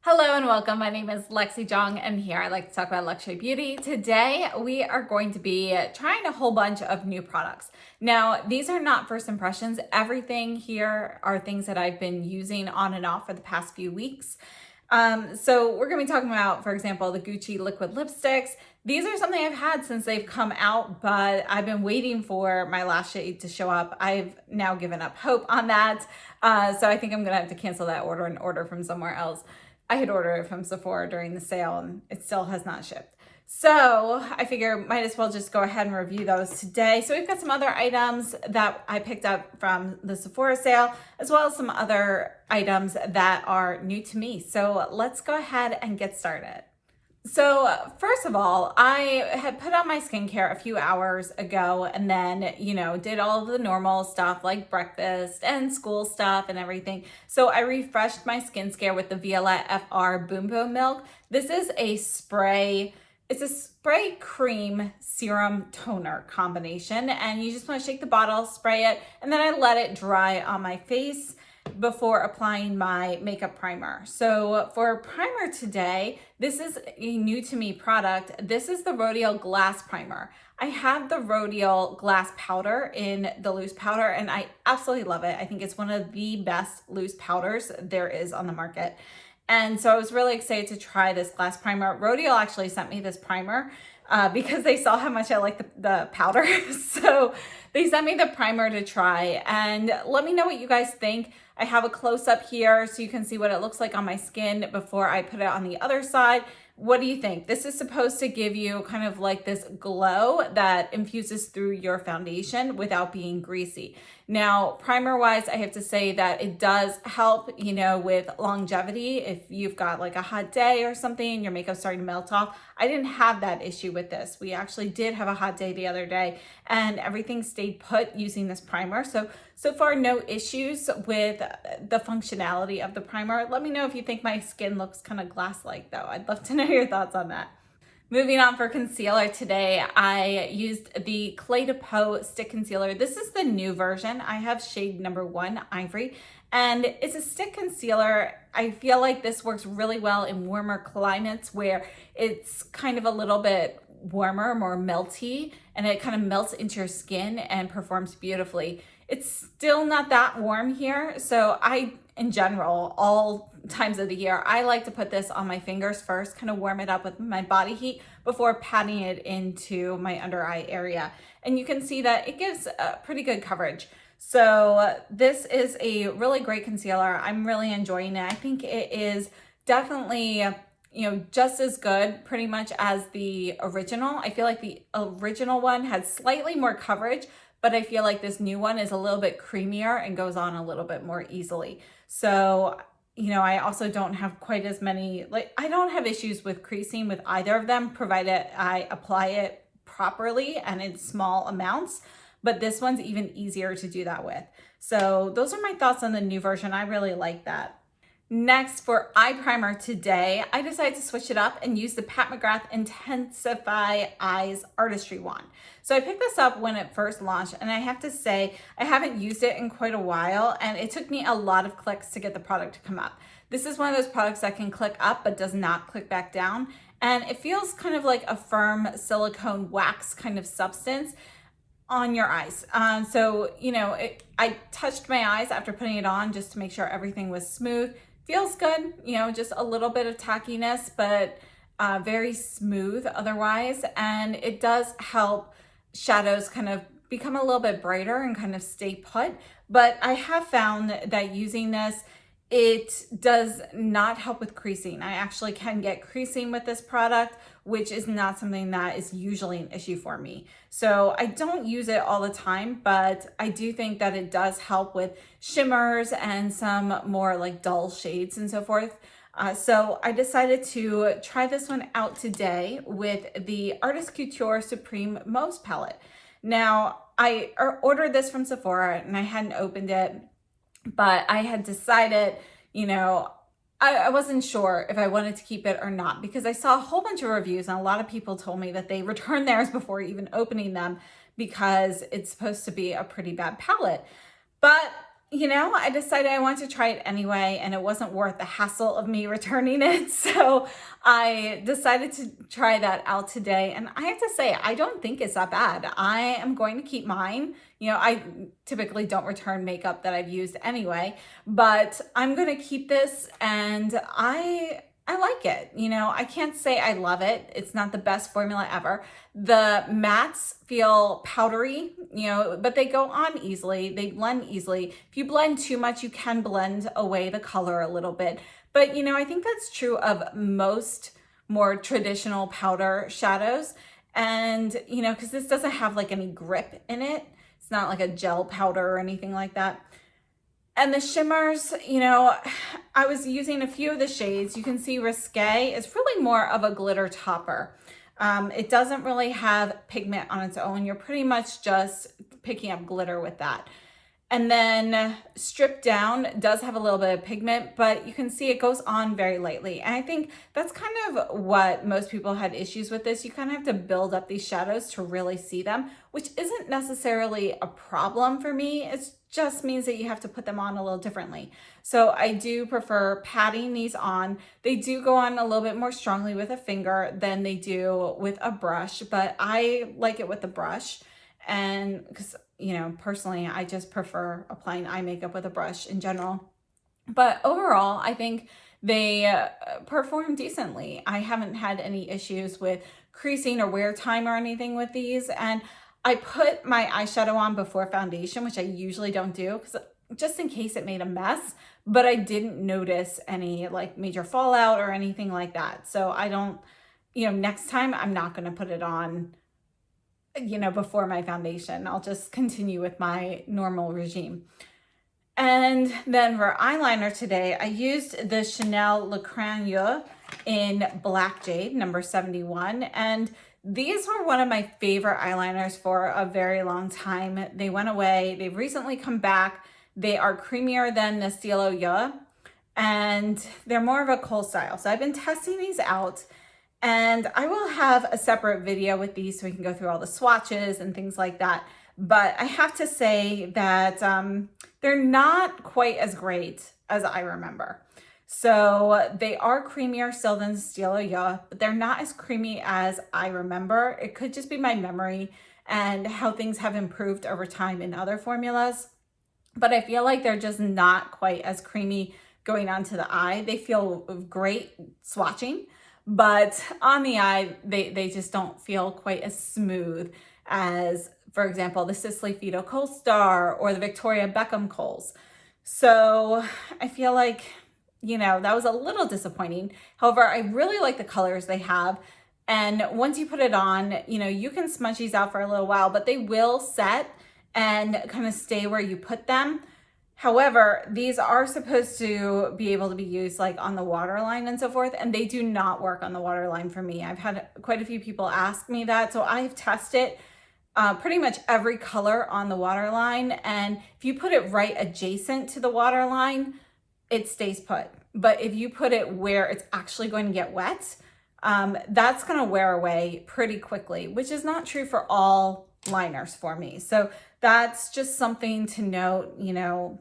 Hello and welcome. My name is Lexi Jong and here I like to talk about luxury beauty. Today we are going to be trying a whole bunch of new products. Now these are not first impressions. Everything here are things that I've been using on and off for the past few weeks. So we're going to be talking about, for example, the Gucci liquid lipsticks. These are something I've had since they've come out, but I've been waiting for my last shade to show up. I've now given up hope on that. So I think I'm going to have to cancel that order and order from somewhere else. I had ordered it from Sephora during the sale and it still has not shipped. So I figure might as well just go ahead and review those today. So we've got some other items that I picked up from the Sephora sale, as well as some other items that are new to me. So let's go ahead and get started. So first of all, I had put on my skincare a few hours ago and then, did all of the normal stuff like breakfast and school stuff and everything. So I refreshed my skincare with the Violette FR Boom Boom Milk. This is a spray. It's a spray cream serum toner combination, and you just want to shake the bottle, spray it, and then I let it dry on my face before applying my makeup primer. So for primer today, this is a new to me product. This is the Rodial Glass Primer. I have the Rodial Glass Powder in the loose powder and I absolutely love it. I think it's one of the best loose powders there is on the market. And so I was really excited to try this glass primer. Rodial actually sent me this primer because they saw how much I like the powder. So they sent me the primer to try and let me know what you guys think. I have a close-up here so you can see what it looks like on my skin before I put it on the other side. What do you think? This is supposed to give you kind of like this glow that infuses through your foundation without being greasy. Now, primer-wise, I have to say that it does help, with longevity. If you've got like a hot day or something, your makeup's starting to melt off. I didn't have that issue with this. We actually did have a hot day the other day and everything stayed put using this primer. So far, no issues with the functionality of the primer. Let me know if you think my skin looks kind of glass-like though. I'd love to know your thoughts on that. Moving on for concealer today, I used the Cle de Peau stick concealer. This is the new version. I have shade number 1, Ivory, and it's a stick concealer. I feel like this works really well in warmer climates where it's kind of a little bit warmer, more melty, and it kind of melts into your skin and performs beautifully. It's still not that warm here, so in general, all times of the year, I like to put this on my fingers first, kind of warm it up with my body heat before patting it into my under eye area. And you can see that it gives pretty good coverage. So this is a really great concealer. I'm really enjoying it. I think it is definitely just as good pretty much as the original. I feel like the original one had slightly more coverage, but I feel like this new one is a little bit creamier and goes on a little bit more easily. So, I also don't have quite as many, I don't have issues with creasing with either of them, provided I apply it properly and in small amounts, but this one's even easier to do that with. So those are my thoughts on the new version. I really like that. Next, for eye primer today, I decided to switch it up and use the Pat McGrath Intensify Eyes Artistry Wand. So I picked this up when it first launched, and I have to say, I haven't used it in quite a while, and it took me a lot of clicks to get the product to come up. This is one of those products that can click up but does not click back down, and it feels kind of like a firm silicone wax kind of substance on your eyes. I touched my eyes after putting it on just to make sure everything was smooth. Feels good, just a little bit of tackiness, but very smooth otherwise. And it does help shadows kind of become a little bit brighter and kind of stay put. But I have found that using this, it does not help with creasing. I actually can get creasing with this product, which is not something that is usually an issue for me. So I don't use it all the time, but I do think that it does help with shimmers and some more like dull shades and so forth. So I decided to try this one out today with the Artist Couture Supreme Mauve palette. Now, I ordered this from Sephora and I hadn't opened it, but I had decided, I wasn't sure if I wanted to keep it or not because I saw a whole bunch of reviews and a lot of people told me that they returned theirs before even opening them because it's supposed to be a pretty bad palette. But you know, I decided I wanted to try it anyway, and it wasn't worth the hassle of me returning it. So I decided to try that out today. And I have to say, I don't think it's that bad. I am going to keep mine. You know, I typically don't return makeup that I've used anyway, but I'm going to keep this, and I like it. You know, I can't say I love it. It's not the best formula ever. The mattes feel powdery, you know, but they go on easily. They blend easily. If you blend too much, you can blend away the color a little bit. But, you know, I think that's true of most more traditional powder shadows. And, you know, because this doesn't have like any grip in it. It's not like a gel powder or anything like that. And the shimmers, you know, I was using a few of the shades. You can see Risque is really more of a glitter topper. It doesn't really have pigment on its own. You're pretty much just picking up glitter with that. And then Stripped Down does have a little bit of pigment, but you can see it goes on very lightly. And I think that's kind of what most people had issues with this. You kind of have to build up these shadows to really see them, which isn't necessarily a problem for me. It just means that you have to put them on a little differently. So I do prefer patting these on. They do go on a little bit more strongly with a finger than they do with a brush, but I like it with the brush. And because, you know, personally, I just prefer applying eye makeup with a brush in general. But overall, I think they perform decently. I haven't had any issues with creasing or wear time or anything with these. And I put my eyeshadow on before foundation, which I usually don't do, because just in case it made a mess, but I didn't notice any like major fallout or anything like that. So I don't, you know, next time I'm not going to put it on, you know, before my foundation. I'll just continue with my normal regime. And then for eyeliner today, I used the Chanel Le Crayons in Black Jade, number 71. And these were one of my favorite eyeliners for a very long time. They went away. They've recently come back. They are creamier than the Stylo Ya, and they're more of a kohl style. So I've been testing these out, and I will have a separate video with these so we can go through all the swatches and things like that. But I have to say that they're not quite as great as I remember. So they are creamier still than Stylo Ya, but they're not as creamy as I remember. It could just be my memory and how things have improved over time in other formulas. But I feel like they're just not quite as creamy going onto the eye. They feel great swatching, but on the eye, they just don't feel quite as smooth as, for example, the Sisley Fido Kohl Star or the Victoria Beckham Kohls. So I feel like, you know, that was a little disappointing. However, I really like the colors they have. And once you put it on, you know, you can smudge these out for a little while, but they will set and kind of stay where you put them. However, these are supposed to be able to be used like on the waterline and so forth, and they do not work on the waterline for me. I've had quite a few people ask me that, so I've tested pretty much every color on the waterline, and if you put it right adjacent to the waterline, it stays put. But if you put it where it's actually going to get wet, that's going to wear away pretty quickly, which is not true for all liners for me. So that's just something to note. You know,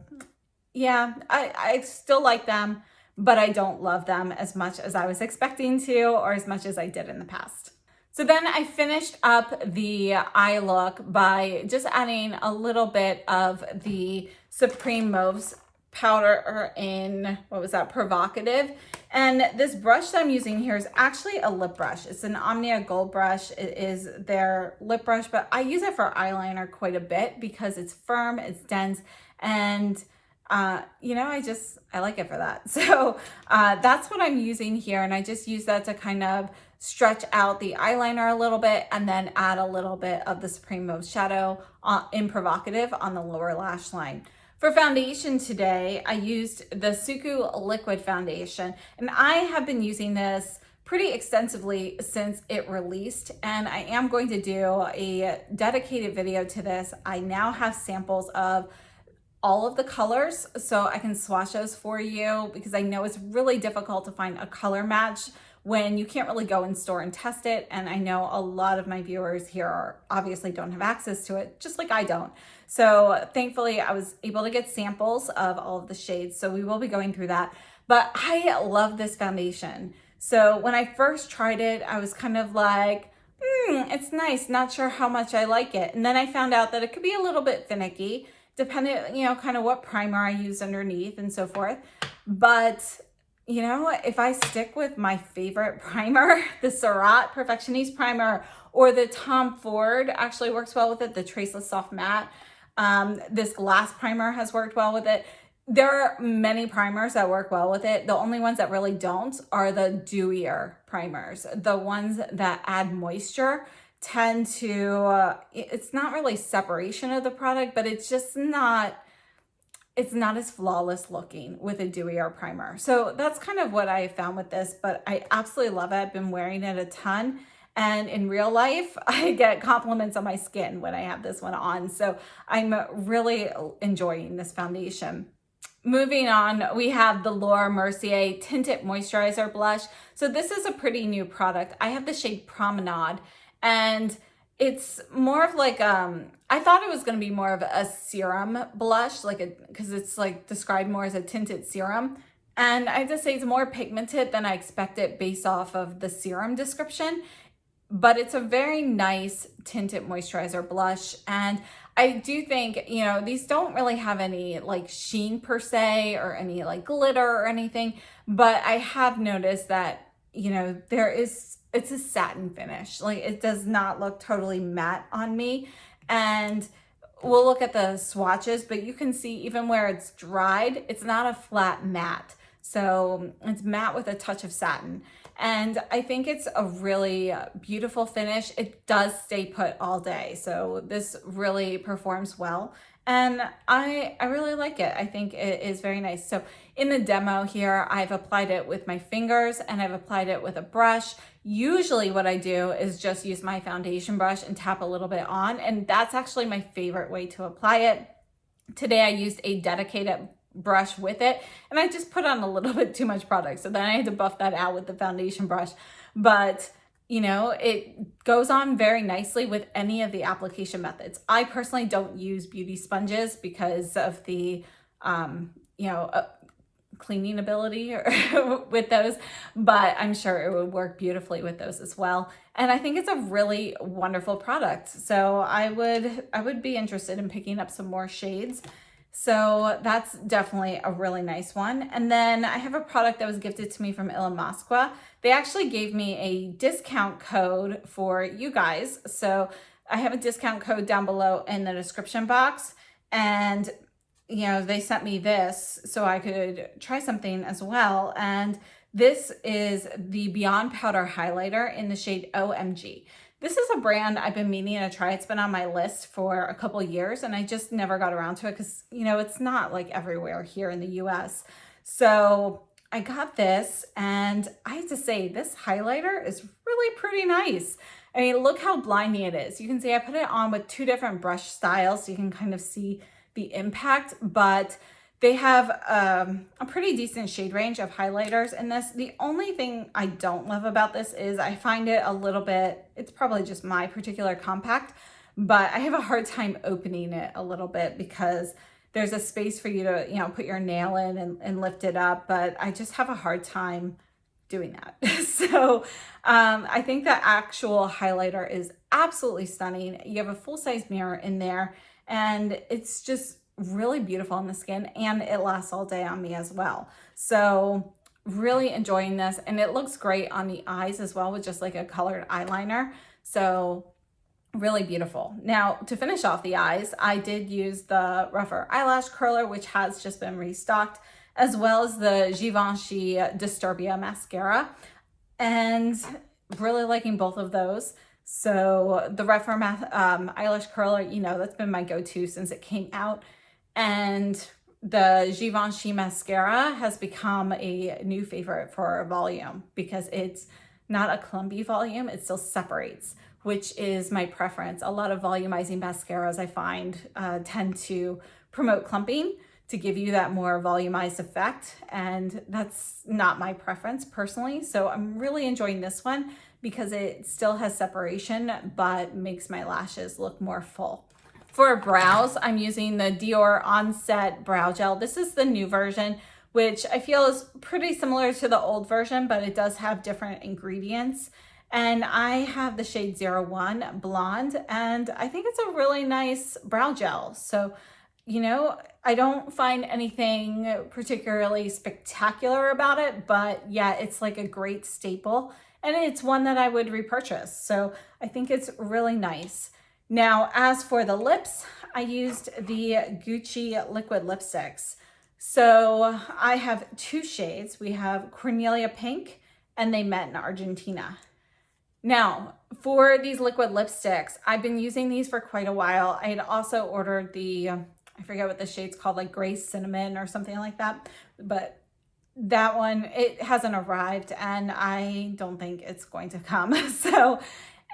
yeah, I still like them, but I don't love them as much as I was expecting to, or as much as I did in the past. So then I finished up the eye look by just adding a little bit of the Supreme Mauves powder in, what was that, Provocative. And this brush that I'm using here is actually a lip brush. It's an Omnia Gold brush. It is their lip brush, but I use it for eyeliner quite a bit because it's firm, it's dense, and you know, I like it for that. So that's what I'm using here, and I just use that to kind of stretch out the eyeliner a little bit and then add a little bit of the Supreme Mauve shadow in Provocative on the lower lash line. For foundation today, I used the Suku Liquid Foundation, and I have been using this pretty extensively since it released, and I am going to do a dedicated video to this. I now have samples of all of the colors so I can swatch those for you, because I know it's really difficult to find a color match when you can't really go in store and test it. And I know a lot of my viewers here obviously don't have access to it, just like I don't. So thankfully I was able to get samples of all of the shades. So we will be going through that. But I love this foundation. So when I first tried it, I was kind of like, it's nice, not sure how much I like it. And then I found out that it could be a little bit finicky, depending, kind of what primer I use underneath and so forth. But, if I stick with my favorite primer, the Surratt Perfectioniste primer, or the Tom Ford actually works well with it, the Traceless Soft Matte. This glass primer has worked well with it. There are many primers that work well with it. The only ones that really don't are the dewier primers. The ones that add moisture tend to, it's not really separation of the product, but it's just not, it's not as flawless looking with a dewier primer. So that's kind of what I found with this, but I absolutely love it. I've been wearing it a ton. And in real life, I get compliments on my skin when I have this one on. So I'm really enjoying this foundation. Moving on, we have the Laura Mercier Tinted Moisturizer Blush. So this is a pretty new product. I have the shade Promenade, and it's more of like, I thought it was going to be more of a serum blush, because it's like described more as a tinted serum. And I have to say it's more pigmented than I expected based off of the serum description. But it's a very nice tinted moisturizer blush. And I do think, these don't really have any like sheen per se or any like glitter or anything, but I have noticed that, it's a satin finish. Like, it does not look totally matte on me. And we'll look at the swatches, but you can see even where it's dried, it's not a flat matte. So it's matte with a touch of satin. And I think it's a really beautiful finish. It does stay put all day. So this really performs well. And I really like it. I think it is very nice. So in the demo here, I've applied it with my fingers and I've applied it with a brush. Usually what I do is just use my foundation brush and tap a little bit on. And that's actually my favorite way to apply it. Today I used a dedicated brush with it, and I just put on a little bit too much product, so then I had to buff that out with the foundation brush. But it goes on very nicely with any of the application methods. I personally don't use beauty sponges because of the cleaning ability with those, but I'm sure it would work beautifully with those as well. And I think it's a really wonderful product, so I would be interested in picking up some more shades. So that's definitely a really nice one. And then I have a product that was gifted to me from Illamasqua. They actually gave me a discount code for you guys. So I have a discount code down below in the description box. And, they sent me this so I could try something as well. And this is the Beyond Powder Highlighter in the shade OMG. This is a brand I've been meaning to try. It's been on my list for a couple years and I just never got around to it because, it's not like everywhere here in the US. So I got this and I have to say this highlighter is really pretty nice. I mean, look how blinding it is. You can see I put it on with two different brush styles so you can kind of see the impact, but they have a pretty decent shade range of highlighters in this. The only thing I don't love about this is I find it a little bit, it's probably just my particular compact, but I have a hard time opening it a little bit because there's a space for you to, put your nail in and lift it up, but I just have a hard time doing that. So I think the actual highlighter is absolutely stunning. You have a full-size mirror in there and it's just really beautiful on the skin and it lasts all day on me as well. So really enjoying this, and it looks great on the eyes as well with just like a colored eyeliner. So really beautiful. Now to finish off the eyes, I did use the rougher eyelash curler, which has just been restocked, as well as the Givenchy Disturbia mascara, and really liking both of those. So the rougher eyelash curler, that's been my go-to since it came out. And the Givenchy mascara has become a new favorite for volume because it's not a clumpy volume, it still separates, which is my preference. A lot of volumizing mascaras I find tend to promote clumping. to give you that more volumized effect. And that's not my preference personally. So I'm really enjoying this one because it still has separation, but makes my lashes look more full. For brows, I'm using the Dior Onset Brow Gel. This is the new version, which I feel is pretty similar to the old version, but it does have different ingredients. And I have the shade 01 Blonde, and I think it's a really nice brow gel. So, you know, I don't find anything particularly spectacular about it, but yeah, it's like a great staple, and it's one that I would repurchase. So I think it's really nice. Now, as for the lips, I used the Gucci liquid lipsticks. So I have two shades. We have Cornelia Pink, and they met in Argentina. Now, for these liquid lipsticks, I've been using these for quite a while. I had also ordered the, I forget what the shade's called, like Gray Cinnamon or something like that. But that one, it hasn't arrived, and I don't think it's going to come. So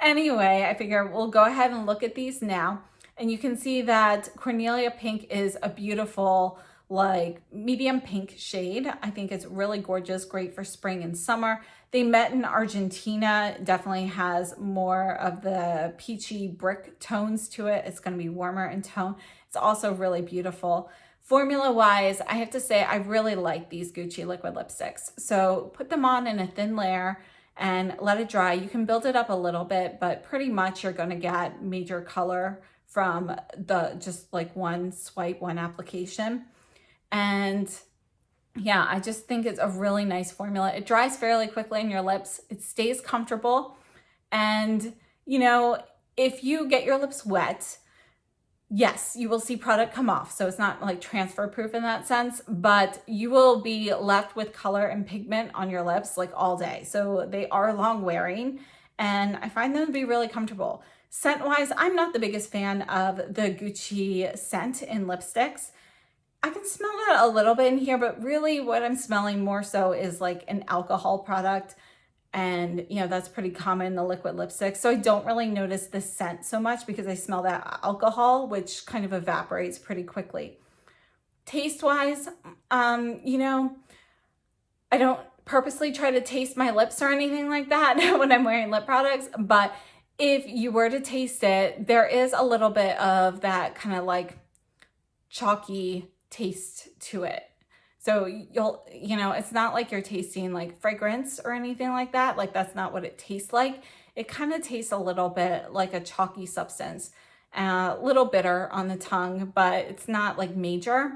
anyway, I figure we'll go ahead and look at these now. And you can see that Cornelia Pink is a beautiful, like medium pink shade. I think it's really gorgeous, great for spring and summer. They Met in Argentina definitely has more of the peachy brick tones to it. It's going to be warmer in tone. It's also really beautiful. Formula wise, I have to say I really like these Gucci liquid lipsticks. So put them on in a thin layer and let it dry. You can build it up a little bit, but pretty much you're going to get major color from the just like one swipe, one application. And yeah, I just think it's a really nice formula. It dries fairly quickly on your lips. It stays comfortable. And, you know, if you get your lips wet, yes, you will see product come off. So it's not like transfer proof in that sense, but you will be left with color and pigment on your lips like all day. So they are long wearing, and I find them to be really comfortable. Scent wise, I'm not the biggest fan of the Gucci scent in lipsticks. I can smell that a little bit in here, but really what I'm smelling more so is like an alcohol product. And, you know, that's pretty common in the liquid lipstick. So I don't really notice the scent so much because I smell that alcohol, which kind of evaporates pretty quickly. Taste wise, you know, I don't purposely try to taste my lips or anything like that when I'm wearing lip products, but if you were to taste it, there is a little bit of that kind of like chalky taste to it. So you'll, you know, it's not like you're tasting like fragrance or anything like that. Like that's not what it tastes like. It kind of tastes a little bit like a chalky substance, a little bitter on the tongue, but it's not like major.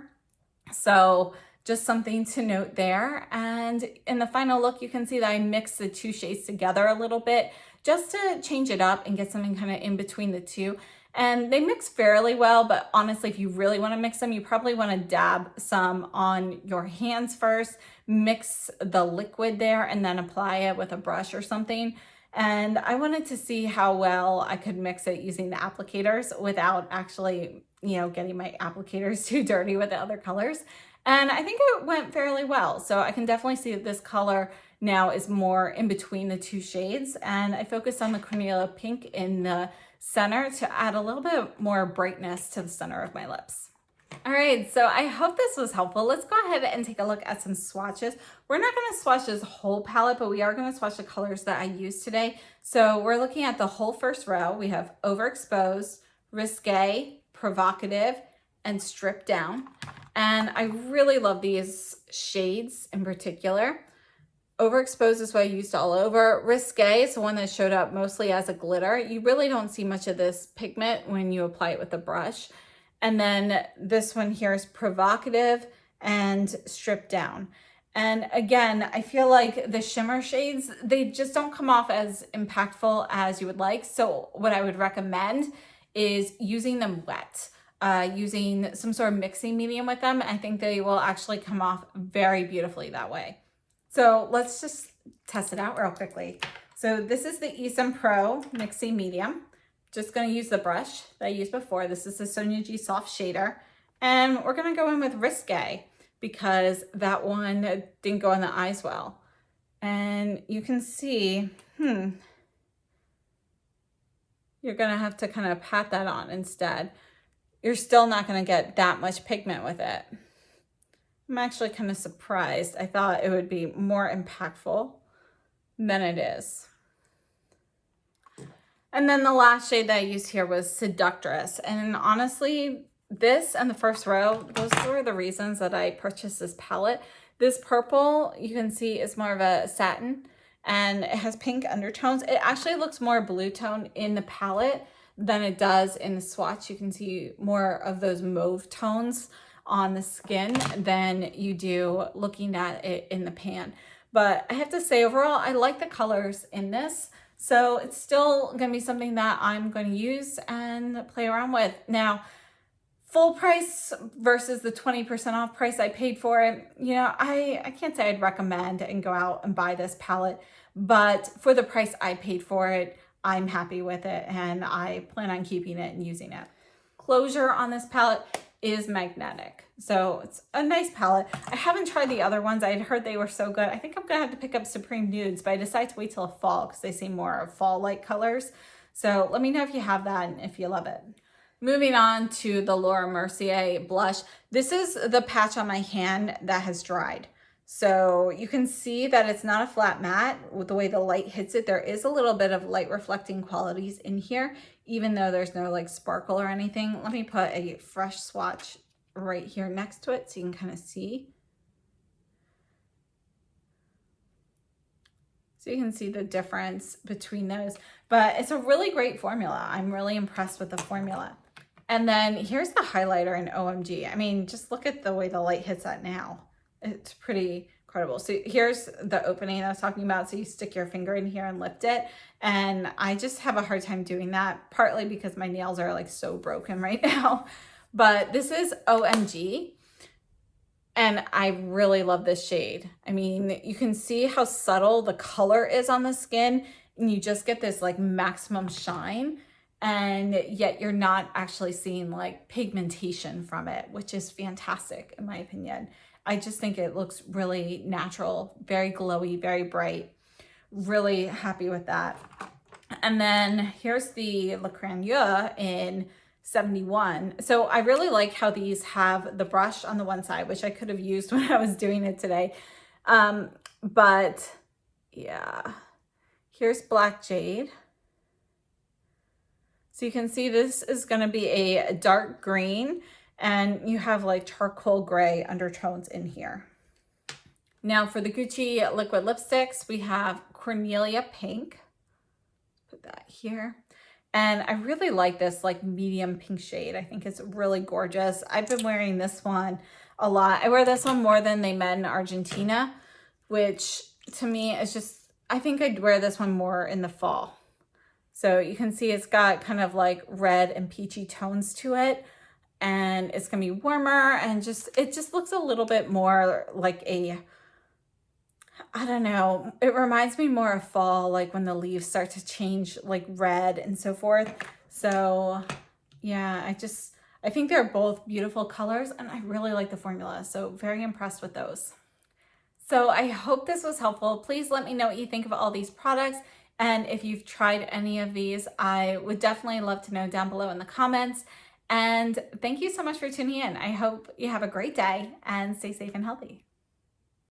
So just something to note there. And in the final look, you can see that I mixed the two shades together a little bit just to change it up and get something kind of in between the two. And they mix fairly well, but honestly, if you really want to mix them, you probably want to dab some on your hands first, mix the liquid there, and then apply it with a brush or something. And I wanted to see how well I could mix it using the applicators without actually, you know, getting my applicators too dirty with the other colors. And I think it went fairly well. So I can definitely see that this color now is more in between the two shades. And I focused on the Cornelia Pink in the center to add a little bit more brightness to the center of my lips. All right, so I hope this was helpful. Let's go ahead and take a look at some swatches. We're not going to swatch this whole palette, but we are going to swatch the colors that I used today. So we're looking at the whole first row. We have Overexposed, Risque, Provocative, and Stripped Down. And I really love these shades in particular. Overexposed is what I used all over. Risque is the one that showed up mostly as a glitter. You really don't see much of this pigment when you apply it with a brush. And then this one here is Provocative and Stripped Down. And again, I feel like the shimmer shades, they just don't come off as impactful as you would like. So what I would recommend is using them wet. Using some sort of mixing medium with them. I think they will actually come off very beautifully that way. So let's just test it out real quickly. So this is the Esom Pro Mixing Medium. Just going to use the brush that I used before. This is the Sonia G Soft Shader. And we're going to go in with Risque because that one didn't go on the eyes well. And you can see, you're going to have to kind of pat that on instead. You're still not going to get that much pigment with it. I'm actually kind of surprised. I thought it would be more impactful than it is. And then the last shade that I used here was Seductress. And honestly, this and the first row, those were the reasons that I purchased this palette. This purple, you can see, is more of a satin and it has pink undertones. It actually looks more blue tone in the palette than it does in the swatch. You can see more of those mauve tones on the skin than you do looking at it in the pan. But I have to say, overall, I like the colors in this. So it's still going to be something that I'm going to use and play around with. Now, full price versus the 20% off price I paid for it, you know, I can't say I'd recommend and go out and buy this palette, but for the price I paid for it, I'm happy with it and I plan on keeping it and using it. Closure on this palette is magnetic. So it's a nice palette. I haven't tried the other ones. I had heard they were so good. I think I'm gonna have to pick up Supreme Nudes, but I decided to wait till fall because they seem more of fall-like colors. So let me know if you have that and if you love it. Moving on to the Laura Mercier blush. This is the patch on my hand that has dried. So you can see that it's not a flat matte. With the way the light hits it, there is a little bit of light reflecting qualities in here, even though there's no like sparkle or anything. Let me put a fresh swatch right here next to it so you can kind of see. So you can see the difference between those, but it's a really great formula. I'm really impressed with the formula. And then here's the highlighter in OMG. I mean, just look at the way the light hits that now. It's pretty incredible. So here's the opening I was talking about. So you stick your finger in here and lift it. And I just have a hard time doing that, partly because my nails are like so broken right now. But this is OMG. And I really love this shade. I mean, you can see how subtle the color is on the skin. And you just get this like maximum shine. And yet you're not actually seeing like pigmentation from it, which is fantastic in my opinion. I just think it looks really natural, very glowy, very bright. Really happy with that. And then here's the Le Crayonneur in 71. So I really like how these have the brush on the one side, which I could have used when I was doing it today. But yeah, here's Black Jade. So you can see this is going to be a dark green and you have like charcoal gray undertones in here. Now for the Gucci liquid lipsticks, we have Cornelia Pink. Put that here. And I really like this like medium pink shade. I think it's really gorgeous. I've been wearing this one a lot. I wear this one more than they met in Argentina, which to me is just, I think I'd wear this one more in the fall. So you can see it's got kind of like red and peachy tones to it. And it's gonna be warmer and it just looks a little bit more like a, I don't know, it reminds me more of fall, like when the leaves start to change like red and so forth. So yeah, I think they're both beautiful colors and I really like the formula. So very impressed with those. So I hope this was helpful. Please let me know what you think of all these products. And if you've tried any of these, I would definitely love to know down below in the comments. And thank you so much for tuning in. I hope you have a great day and stay safe and healthy.